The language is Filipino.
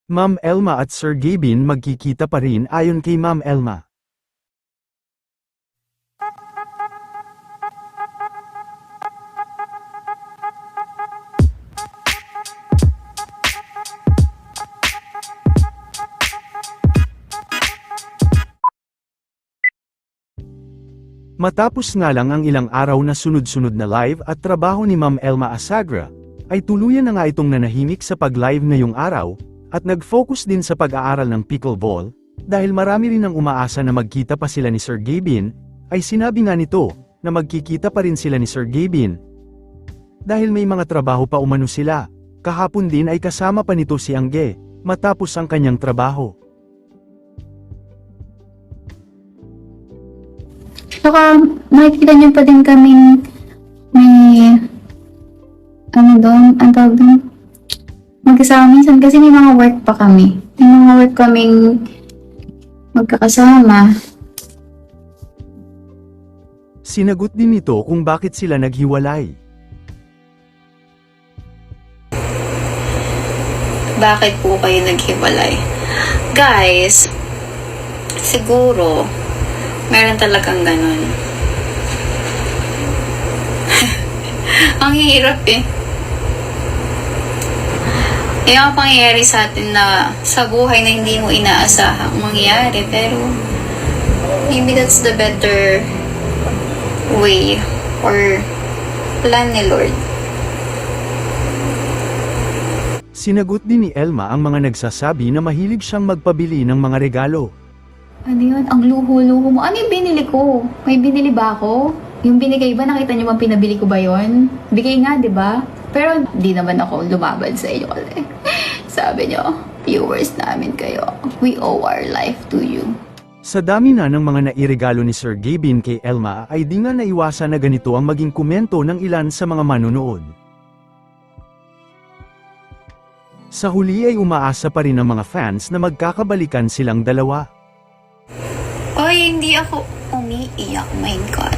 Ma'am Elma at Sir Gavin magkikita pa rin ayon kay Ma'am Elma. Matapos nga lang ang ilang araw na sunod-sunod na live at trabaho ni Ma'am Elma Asagra, ay tuluyan na nga itong nanahimik sa pag-live ngayong araw, at nag-focus din sa pag-aaral ng pickleball, dahil marami rin ang umaasa na magkita pa sila ni Sir Gavin, ay sinabi nga nito, na magkikita pa rin sila ni Sir Gavin. Dahil may mga trabaho pa umano sila, kahapon din ay kasama pa nito si Angge, matapos ang kanyang trabaho. Saka makikita niyo pa din kaming may ang tawag doon, magkasama minsan kasi may mga work pa kami. May mga work kaming magkakasama. Sinagot din nito kung bakit sila naghiwalay. Bakit po kayo naghiwalay? Guys, siguro, meron talagang ganun. Ang hirap eh. Yung pangyayari sa atin na sa buhay na hindi mo inaasahang mangyayari, pero maybe that's the better way or plan ni Lord. Sinagot din ni Elma ang mga nagsasabi na mahilig siyang magpabili ng mga regalo. Ano yun? Ang luho-luho mo. Ano yung binili ko? May binili ba ako? Yung binigay ba? Nakita niyo bang pinabili ko ba yon? Bigay nga, di ba? Pero di naman ako lumaban sa inyo kasi sabi niyo, viewers namin kayo. We owe our life to you. Sa dami na ng mga nairegalo ni Sir Gavin kay Elma ay di nga naiwasan na ganito ang maging komento ng ilan sa mga manonood. Sa huli ay umaasa pa rin ang mga fans na magkakabalikan silang dalawa. Oy, hindi ako umiiyak. My God.